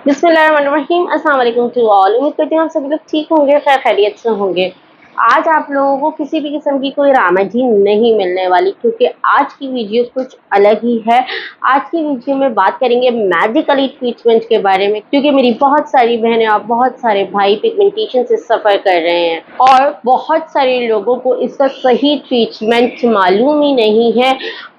बिस्मिल्लाहिर्रहमानिर्रहीम। अस्सलाम वालेकुम टू ऑल। उम्मीद करती हूँ आप सभी लोग ठीक होंगे, खैर खैरियत से होंगे। आज आप लोगों को किसी भी किस्म की कोई रामायण नहीं मिलने वाली, क्योंकि आज की वीडियो कुछ अलग ही है। आज की वीडियो में बात करेंगे मेडिकली ट्रीटमेंट के बारे में, क्योंकि मेरी बहुत सारी बहनें और बहुत सारे भाई पिगमेंटेशन से सफ़र कर रहे हैं और बहुत सारे लोगों को इसका सही ट्रीटमेंट मालूम ही नहीं है।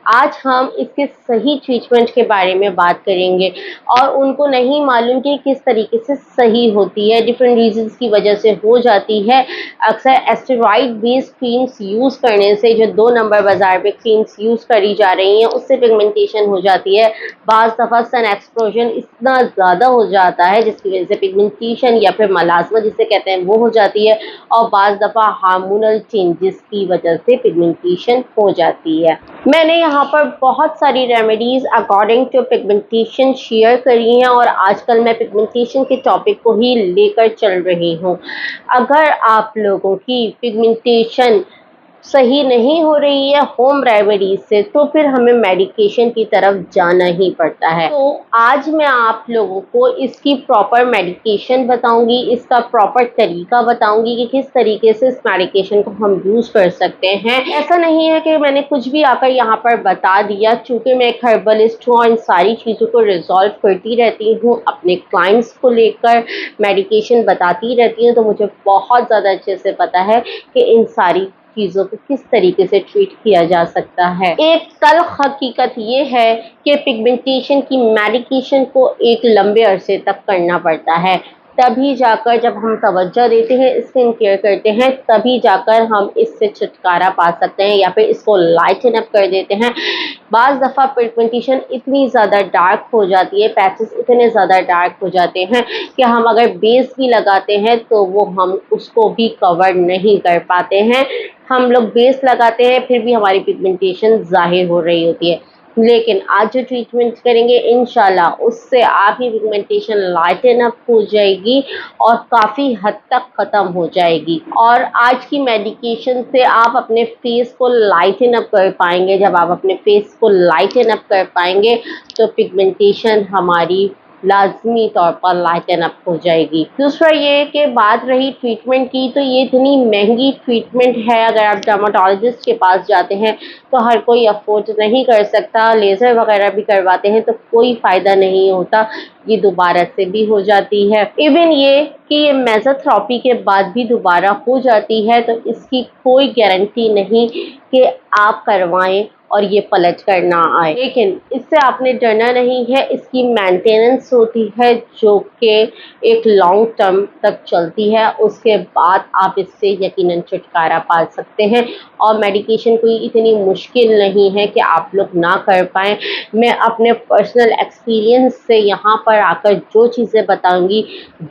आज हम इसके सही ट्रीटमेंट के बारे में बात करेंगे और उनको नहीं मालूम कि किस तरीके से सही होती है, डिफरेंट रीजंस की वजह से हो जाती है। अक्सर एस्टेरॉइड बेस्ड क्रीम्स यूज़ करने से, जो 2 नंबर बाज़ार पे क्रीम्स यूज़ करी जा रही हैं, उससे पिगमेंटेशन हो जाती है। बाज़ दफ़ा सन एक्सप्लोजन इतना ज़्यादा हो जाता है जिसकी वजह से पिगमेंटेशन या फिर मलाज़मा जिसे कहते हैं वो हो जाती है, और बाज़ दफ़ा हार्मोनल चेंजेस की वजह से पिगमेंटेशन हो जाती है। मैंने यहाँ पर बहुत सारी remedies according to pigmentation share करी हैं और आजकल मैं पिगमेंटेशन के टॉपिक को ही लेकर चल रही हूँ। अगर आप लोगों की पिगमेंटेशन सही नहीं हो रही है होम रेमेडीज से, तो फिर हमें मेडिकेशन की तरफ जाना ही पड़ता है। तो आज मैं आप लोगों को इसकी प्रॉपर मेडिकेशन बताऊंगी, इसका प्रॉपर तरीका बताऊंगी कि किस तरीके से इस मेडिकेशन को हम यूज कर सकते हैं। ऐसा नहीं है कि मैंने कुछ भी आकर यहाँ पर बता दिया, चूंकि मैं एक हर्बलिस्ट हूँ और इन सारी चीज़ों को रिजॉल्व करती रहती हूँ, अपने क्लाइंट्स को लेकर मेडिकेशन बताती रहती हूँ, तो मुझे बहुत ज़्यादा अच्छे से पता है कि इन सारी चीज़ों को किस तरीके से ट्रीट किया जा सकता है। एक तल्ख हकीकत ये है कि पिगमेंटेशन की मेडिकेशन को एक लंबे अरसे तक करना पड़ता है, तभी जाकर जब हम तवज्जो देते हैं, स्किन केयर करते हैं, तभी जाकर हम इससे छुटकारा पा सकते हैं या फिर इसको लाइटन अप कर देते हैं। बाज़ दफ़ा पिगमेंटेशन इतनी ज़्यादा डार्क हो जाती है, पैचेस इतने ज़्यादा डार्क हो जाते हैं कि हम अगर बेस भी लगाते हैं तो वो हम उसको भी कवर नहीं कर पाते हैं। हम लोग बेस लगाते हैं फिर भी हमारी पिगमेंटेशन ज़ाहिर हो रही होती है, लेकिन आज जो ट्रीटमेंट करेंगे इंशाल्लाह उससे आपकी पिगमेंटेशन लाइटन अप हो जाएगी और काफ़ी हद तक ख़त्म हो जाएगी। और आज की मेडिकेशन से आप अपने फेस को लाइटन अप कर पाएंगे। जब आप अपने फेस को लाइटन अप कर पाएंगे तो पिगमेंटेशन हमारी लाजमी तौर पर लाइटन अप हो जाएगी। दूसरा ये कि बात रही ट्रीटमेंट की, तो ये इतनी महंगी ट्रीटमेंट है, अगर आप डर्माटोलॉजिस्ट के पास जाते हैं तो हर कोई अफोर्ड नहीं कर सकता। लेज़र वगैरह भी करवाते हैं तो कोई फ़ायदा नहीं होता, ये दोबारा से भी हो जाती है। इवन ये कि ये मेसोथेरेपी के बाद भी दोबारा हो जाती है, तो इसकी कोई गारंटी नहीं कि आप करवाएं और ये पलट कर ना आए। लेकिन इससे आपने डरना नहीं है, इसकी मेंटेनेंस होती है जो कि एक लॉन्ग टर्म तक चलती है, उसके बाद आप इससे यकीनन छुटकारा पा सकते हैं। और मेडिकेशन कोई इतनी मुश्किल नहीं है कि आप लोग ना कर पाएँ। मैं अपने पर्सनल एक्सपीरियंस से यहाँ पर आकर जो चीज़ें बताऊँगी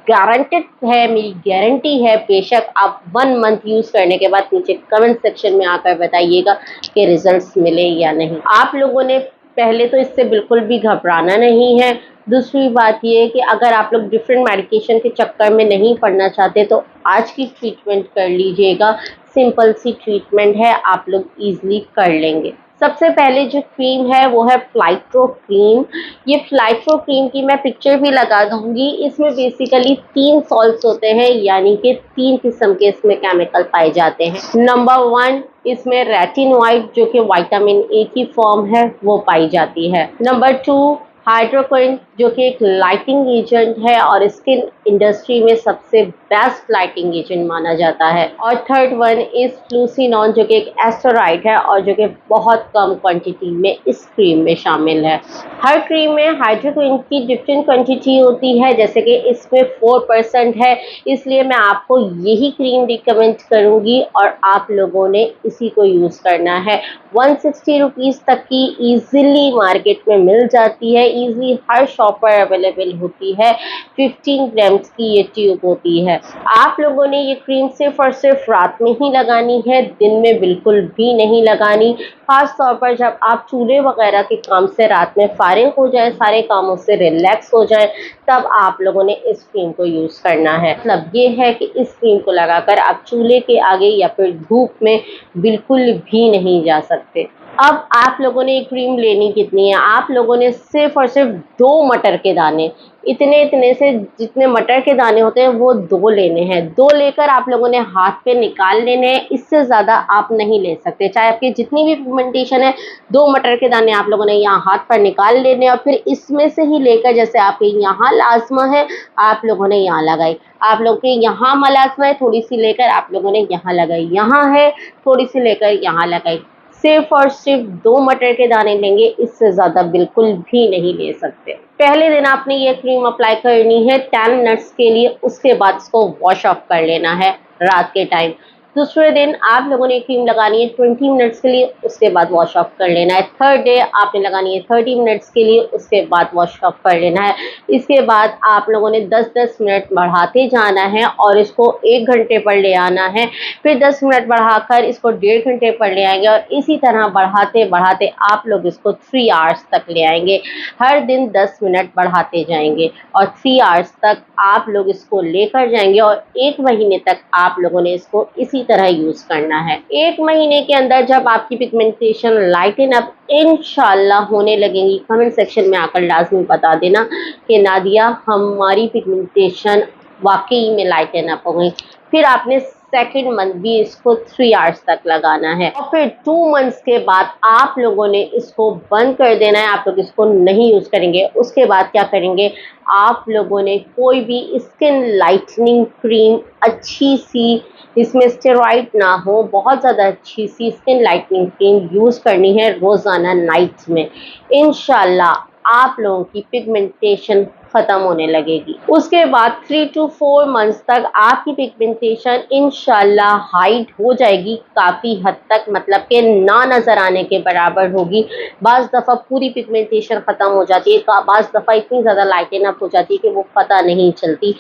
गारंटेड है, मेरी गारंटी है। बेशक आप 1 मंथ यूज़ करने के बाद मुझे कमेंट सेक्शन में आकर बताइएगा कि रिजल्ट्स मिले या नहीं। आप लोगों ने पहले तो इससे बिल्कुल भी घबराना नहीं है। दूसरी बात ये है कि अगर आप लोग डिफरेंट मेडिकेशन के चक्कर में नहीं पड़ना चाहते तो आज की ट्रीटमेंट कर लीजिएगा। सिंपल सी ट्रीटमेंट है, आप लोग ईजिली कर लेंगे। सबसे पहले जो क्रीम है वो है फ्लाइट्रो क्रीम। ये फ्लाइट्रो क्रीम की मैं पिक्चर भी लगा दूंगी। इसमें बेसिकली 3 सॉल्ट्स होते हैं, यानी कि 3 किस्म के इसमें केमिकल पाए जाते हैं। नंबर 1 इसमें रेटिनॉइड जो कि विटामिन ए की फॉर्म है वो पाई जाती है। नंबर 2 हाइड्रोक्विन जो कि एक लाइटिंग एजेंट है और स्किन इंडस्ट्री में सबसे बेस्ट लाइटिंग एजेंट माना जाता है। और थर्ड वन इज फ्लूसिनॉन जो कि एक एस्टेरॉइड है और जो कि बहुत कम क्वांटिटी में इस क्रीम में शामिल है। हर क्रीम में हाइड्रोक्विन की डिफरेंट क्वांटिटी होती है, जैसे कि इसमें 4% है, इसलिए मैं आपको यही क्रीम रिकमेंड करूंगी और आप लोगों ने इसी को यूज़ करना है। 160 रुपीज़ तक की ईजिली मार्केट में मिल जाती है, ईजिली हर शॉप पर अवेलेबल होती है। 15 ग्राम्स की ये ट्यूब होती है। आप लोगों ने ये क्रीम सिर्फ और सिर्फ रात में ही लगानी है, दिन में बिल्कुल भी नहीं लगानी। खास तौर पर जब आप चूल्हे वगैरह के काम से रात में फारिग हो जाए, सारे कामों से रिलैक्स हो जाए, तब आप लोगों ने इस क्रीम को यूज़ करना है। मतलब ये है कि इस क्रीम को लगाकर आप चूल्हे के आगे या फिर धूप में बिल्कुल भी नहीं जा सकते। अब आप लोगों ने क्रीम लेनी कितनी है, आप लोगों ने सिर्फ और सिर्फ 2 मटर के दाने, इतने से जितने मटर के दाने होते हैं वो 2 लेने हैं। 2 लेकर आप लोगों ने हाथ पे निकाल लेने हैं, इससे ज़्यादा आप नहीं ले सकते। चाहे आपकी जितनी भी पिगमेंटेशन है, 2 मटर के दाने आप लोगों ने यहाँ हाथ पर निकाल लेने हैं और फिर इसमें से ही लेकर, जैसे आपके यहाँ लाजमा है आप लोगों ने यहाँ लगाई, आप लोगों के यहाँ मलाजमा है थोड़ी सी लेकर आप लोगों ने यहाँ लगाई, यहाँ है थोड़ी सी लेकर यहाँ लगाई। सिर्फ और सिर्फ 2 मटर के दाने लेंगे, इससे ज़्यादा बिल्कुल भी नहीं ले सकते। पहले दिन आपने ये क्रीम अप्लाई करनी है 10 मिनट्स के लिए, उसके बाद इसको वॉश ऑफ कर लेना है रात के टाइम। दूसरे दिन आप लोगों ने क्रीम लगानी है 20 मिनट्स के लिए, उसके बाद वॉश ऑफ कर लेना है। थर्ड डे आपने लगानी है 30 मिनट्स के लिए, उसके बाद वॉश ऑफ कर लेना है। इसके बाद आप लोगों ने 10-10 मिनट बढ़ाते जाना है और इसको 1 घंटे पर ले आना है। फिर 10 मिनट बढ़ाकर इसको 1.5 घंटे पर ले आएंगे और इसी तरह बढ़ाते बढ़ाते आप लोग इसको 3 आवर्स तक ले आएंगे। हर दिन 10 मिनट बढ़ाते जाएंगे और 3 आवर्स तक आप लोग इसको लेकर जाएंगे और 1 महीने तक आप लोगों ने इसको इसी तरह यूज करना है। 1 महीने के अंदर जब आपकी पिगमेंटेशन लाइटन अप इंशाल्लाह होने लगेंगी, कमेंट सेक्शन में आकर लाजमी बता देना कि नादिया हमारी पिगमेंटेशन वाकई में लाइटन अप हो गई। फिर आपने सेकेंड मंथ भी इसको 3 आवर्स तक लगाना है और फिर 2 मंथ्स के बाद आप लोगों ने इसको बंद कर देना है, आप लोग इसको नहीं यूज करेंगे। उसके बाद क्या करेंगे, आप लोगों ने कोई भी स्किन लाइटनिंग क्रीम अच्छी सी, जिसमें स्टेरॉइड ना हो, बहुत ज़्यादा अच्छी सी स्किन लाइटनिंग क्रीम यूज़ करनी है रोज़ाना नाइट में। इंशाल्लाह आप लोगों की पिगमेंटेशन ख़त्म होने लगेगी। उसके बाद 3 to 4 मंथ्स तक आपकी पिगमेंटेशन इंशाल्लाह हाइड हो जाएगी काफ़ी हद तक, मतलब कि ना नज़र आने के बराबर होगी। बाज़ दफ़ा पूरी पिगमेंटेशन ख़त्म हो जाती है, बाज़ दफ़ा इतनी ज़्यादा लाइटन अप हो जाती है कि वो पता नहीं चलती।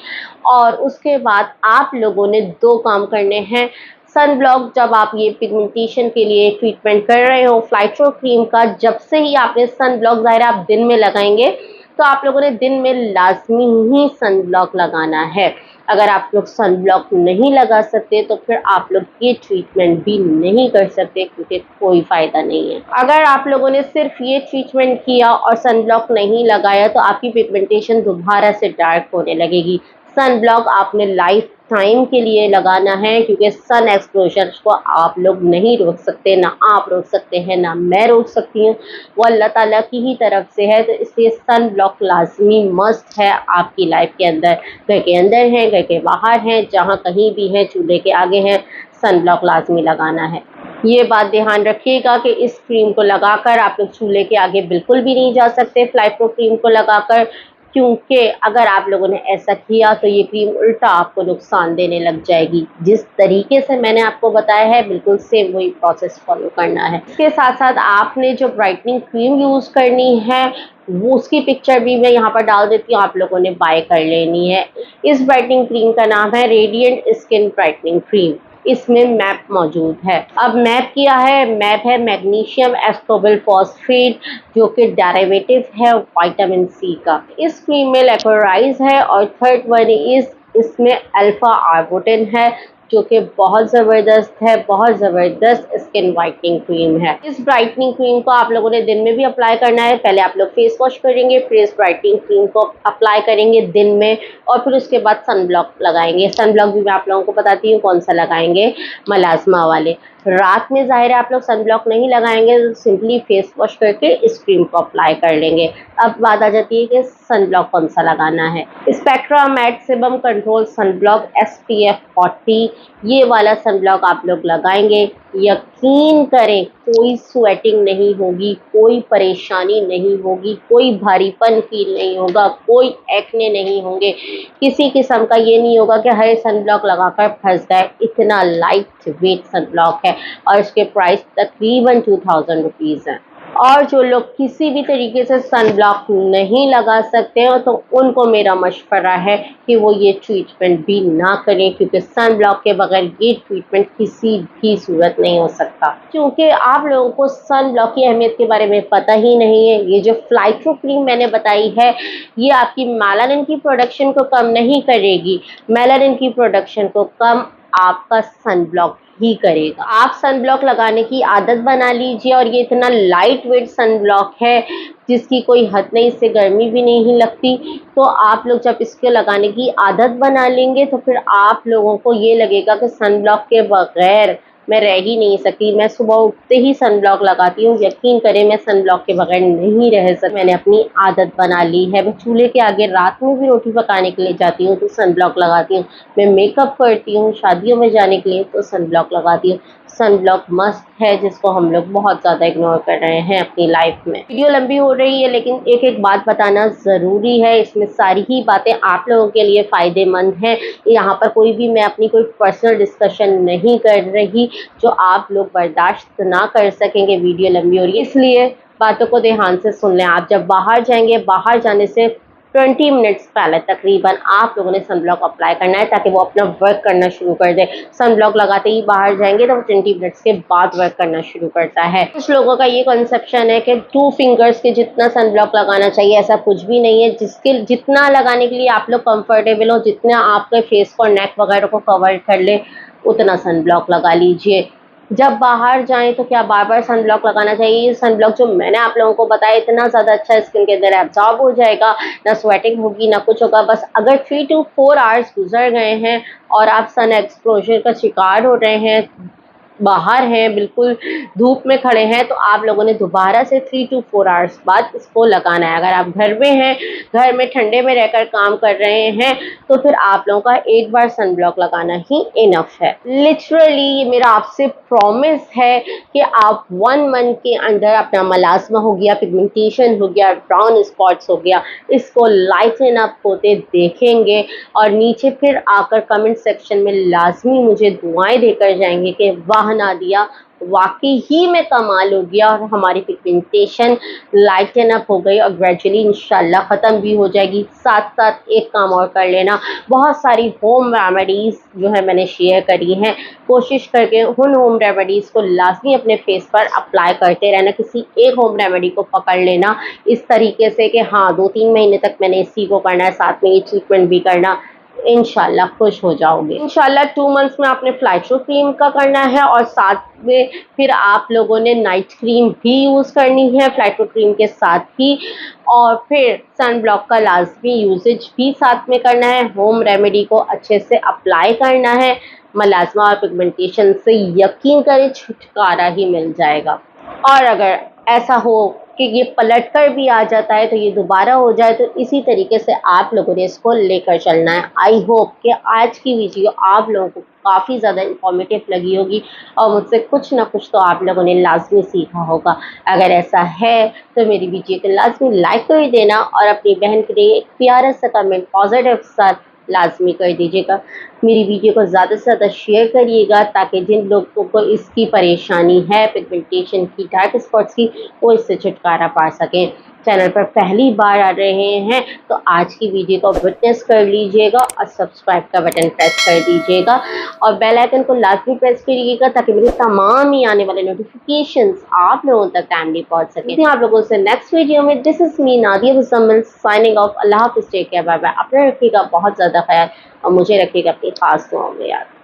और उसके बाद आप लोगों ने 2 काम करने हैं। सन ब्लॉक, जब आप ये पिगमेंटेशन के लिए ट्रीटमेंट कर रहे हो फ्लाइट्रो क्रीम का, जब से ही आपने सन ब्लॉक, ज़ाहिर आप दिन में लगाएंगे तो आप लोगों ने दिन में लाजमी ही सन ब्लॉक लगाना है। अगर आप लोग सन ब्लॉक नहीं लगा सकते तो फिर आप लोग ये ट्रीटमेंट भी नहीं कर सकते, क्योंकि कोई फ़ायदा नहीं है। अगर आप लोगों ने सिर्फ ये ट्रीटमेंट किया और सन ब्लॉक नहीं लगाया तो आपकी पिगमेंटेशन दोबारा से डार्क होने लगेगी। सन ब्लॉक आपने लाइफ टाइम के लिए लगाना है, क्योंकि सन एक्सपोजर को आप लोग नहीं रोक सकते, ना आप रोक सकते हैं ना मैं रोक सकती हूँ, वो अल्लाह ताला की ही तरफ से है। तो इसलिए सन ब्लॉक लाजमी मस्ट है आपकी लाइफ के अंदर। घर के अंदर है, घर के बाहर है, जहाँ कहीं भी है, चूल्हे के आगे है, सन ब्लॉक लाजमी लगाना है। ये बात ध्यान रखिएगा कि इस क्रीम को लगाकर आप लोग चूल्हे के आगे बिल्कुल भी नहीं जा सकते फ्लाइट्रो क्रीम को लगाकर, क्योंकि अगर आप लोगों ने ऐसा किया तो ये क्रीम उल्टा आपको नुकसान देने लग जाएगी। जिस तरीके से मैंने आपको बताया है बिल्कुल सेम वही प्रोसेस फॉलो करना है। इसके साथ साथ आपने जो ब्राइटनिंग क्रीम यूज़ करनी है वो उसकी पिक्चर भी मैं यहाँ पर डाल देती हूँ, आप लोगों ने बाय कर लेनी है। इस ब्राइटनिंग क्रीम का नाम है रेडिएंट स्किन ब्राइटनिंग क्रीम। इसमें मैप मौजूद है। अब मैप किया है, मैप है मैग्नीशियम एस्कोबिल फॉस्फेट, जो कि डेरिवेटिव है विटामिन सी का। इस क्रीम में लेकोराइज है और थर्ड वन इज इसमें अल्फा आर्बुटिन है, जो कि बहुत ज़बरदस्त है, बहुत ज़बरदस्त स्किन वाइटनिंग क्रीम है। इस ब्राइटनिंग क्रीम को आप लोगों ने दिन में भी अप्लाई करना है। पहले आप लोग फेस वॉश करेंगे, फिर इस ब्राइटनिंग क्रीम को अप्लाई करेंगे दिन में और फिर उसके बाद सन ब्लॉक लगाएंगे। सन ब्लॉक भी मैं आप लोगों को बताती हूँ कौन सा लगाएंगे, मलाजमा वाले। रात में ज़ाहिर है आप लोग सन ब्लॉक नहीं लगाएंगे, तो सिंपली फेस वॉश करके इस क्रीम को अप्लाई कर लेंगे। अब बात आ जाती है कि सन ब्लॉक कौन सा लगाना है। Spectra matte sebum control sun block SPF 40, ये वाला सन ब्लॉक आप लोग लगाएंगे। यकीन करें कोई स्वेटिंग नहीं होगी, कोई परेशानी नहीं होगी, कोई भारीपन फील नहीं होगा, कोई एक्ने नहीं होंगे, किसी किस्म का ये नहीं होगा कि हर सन ब्लॉक लगाकर फंस गए। इतना लाइट वेट सन ब्लॉक है और इसके प्राइस तकरीबन 2000 रुपीज़ हैं। और जो लोग किसी भी तरीके से सन ब्लॉक नहीं लगा सकते हो तो उनको मेरा मशवरा है कि वो ये ट्रीटमेंट भी ना करें, क्योंकि सन ब्लॉक के बगैर ये ट्रीटमेंट किसी भी सूरत नहीं हो सकता। क्योंकि आप लोगों को सन ब्लॉक की अहमियत के बारे में पता ही नहीं है। ये जो फ्लाइट्रो क्रीम मैंने बताई है ये आपकी मेलानिन की प्रोडक्शन को कम नहीं करेगी, मेलानिन की प्रोडक्शन को कम आपका सन ब्लॉक ही करेगा। आप सन ब्लॉक लगाने की आदत बना लीजिए, और ये इतना लाइट वेट सन ब्लॉक है जिसकी कोई हद नहीं, इससे गर्मी भी नहीं लगती। तो आप लोग जब इसको लगाने की आदत बना लेंगे तो फिर आप लोगों को ये लगेगा कि सन ब्लॉक के बगैर मैं रह ही नहीं सकती। मैं सुबह उठते ही सन ब्लॉक लगाती हूँ, यकीन करें मैं सन ब्लॉक के बगैर नहीं रह सकती। मैंने अपनी आदत बना ली है। मैं चूल्हे के आगे रात में भी रोटी पकाने के लिए जाती हूँ तो सन ब्लॉक लगाती हूँ। मैं मेकअप करती हूँ, शादियों में जाने के लिए तो सन ब्लॉक लगाती हूँ। सन ब्लॉक मस्ट है, जिसको हम लोग बहुत ज़्यादा इग्नोर कर रहे हैं अपनी लाइफ में। वीडियो लंबी हो रही है लेकिन एक एक बात बताना ज़रूरी है। इसमें सारी ही बातें आप लोगों के लिए फ़ायदेमंद हैं। यहाँ पर कोई भी मैं अपनी कोई पर्सनल डिस्कशन नहीं कर रही जो आप लोग बर्दाश्त ना कर सकेंगे। वीडियो लंबी हो रही है इसलिए बातों को ध्यान से सुन लें। आप जब बाहर जाएंगे, बाहर जाने से 20 मिनट्स पहले तकरीबन आप लोगों ने सन ब्लॉक अप्लाई करना है ताकि वो अपना वर्क करना शुरू कर दे। सन ब्लॉक लगाते ही बाहर जाएंगे तो 20 मिनट्स के बाद वर्क करना शुरू करता है। कुछ लोगों का ये कंसेप्शन है कि 2 फिंगर्स के जितना सन ब्लॉक लगाना चाहिए, ऐसा कुछ भी नहीं है। जिसके जितना लगाने के लिए आप लोग कंफर्टेबल हो, जितना आपके फेस को, नेक वगैरह को कवर कर ले, उतना सन ब्लॉक लगा लीजिए। जब बाहर जाएं तो क्या बार बार सन ब्लॉक लगाना चाहिए? ये सन ब्लॉक जो मैंने आप लोगों को बताया इतना ज़्यादा अच्छा स्किन के अंदर एब्जॉर्ब हो जाएगा, ना स्वेटिंग होगी ना कुछ होगा। बस अगर 3 to 4 आवर्स गुजर गए हैं और आप सन एक्सपोजर का शिकार हो रहे हैं, बाहर हैं, बिल्कुल धूप में खड़े हैं, तो आप लोगों ने दोबारा से 3 to 4 आवर्स बाद इसको लगाना है। अगर आप घर में हैं, घर में ठंडे में रहकर काम कर रहे हैं, तो फिर आप लोगों का एक बार सन ब्लॉक लगाना ही इनफ है। लिटरली ये मेरा आपसे प्रॉमिस है कि आप 1 मंथ के अंदर अपना मलाज़मा हो गया, पिगमेंटेशन हो गया, ब्राउन स्पॉट्स हो गया, इसको लाइटन अप होते देखेंगे और नीचे फिर आकर कमेंट सेक्शन में लाजमी मुझे दुआएं देकर जाएंगे कि वाह नादिया, वाकई ही में कमाल हो गया और हमारी पिगमेंटेशन लाइटन अप हो गई और ग्रेजुअली इंशाल्लाह ख़त्म भी हो जाएगी। साथ साथ एक काम और कर लेना, बहुत सारी होम रेमेडीज़ जो है मैंने शेयर करी हैं, कोशिश करके उन होम रेमेडीज़ को लाजमी अपने फेस पर अप्लाई करते रहना। किसी एक होम रेमेडी को पकड़ लेना इस तरीके से कि हाँ 2-3 महीने तक मैंने इसी को करना है, साथ में ये ट्रीटमेंट भी करना, इंशाल्लाह खुश हो जाओगे। इंशाल्लाह 2 मंथ्स में आपने फ्लाइट्रो क्रीम का करना है और साथ में फिर आप लोगों ने नाइट क्रीम भी यूज़ करनी है फ्लाइट्रो क्रीम के साथ ही, और फिर सन ब्लॉक का लाजमी यूजेज भी साथ में करना है। होम रेमेडी को अच्छे से अप्लाई करना है। मलाज़मा और पिगमेंटेशन से यकीन करें छुटकारा ही मिल जाएगा। और अगर ऐसा हो कि ये पलट कर भी आ जाता है तो ये दोबारा हो जाए, तो इसी तरीके से आप लोगों ने इसको लेकर चलना है। आई होप कि आज की वीडियो आप लोगों को काफ़ी ज़्यादा इंफॉर्मेटिव लगी होगी और मुझसे कुछ ना कुछ तो आप लोगों ने लाजमी सीखा होगा। अगर ऐसा है तो मेरी वीडियो को लाजमी लाइक कर देना और अपनी बहन के लिए एक प्यारा सा कमेंट पॉजिटिव सा लाजमी कर दीजिएगा। मेरी वीडियो को ज़्यादा से ज़्यादा शेयर करिएगा ताकि जिन लोगों को इसकी परेशानी है, पिगमेंटेशन की, डार्क स्पॉट्स की, वो इससे छुटकारा पा सकें। चैनल पर पहली बार आ रहे हैं तो आज की वीडियो को विटनेस कर लीजिएगा और सब्सक्राइब का बटन प्रेस कर दीजिएगा और बेल आइकन को लाजमी प्रेस करिएगा ताकि मेरे तमाम ही आने वाले नोटिफिकेशंस आप लोगों तक टाइमली पहुंच सकें। आप लोगों से नेक्स्ट वीडियो में। This is me Nadia Muzammil signing off. अल्लाह हाफिज़, टेक केयर, बाय बाय। अपना रखिएगा बहुत ज़्यादा ख्याल और मुझे रखिएगा अपनी खास दुआओं में याद।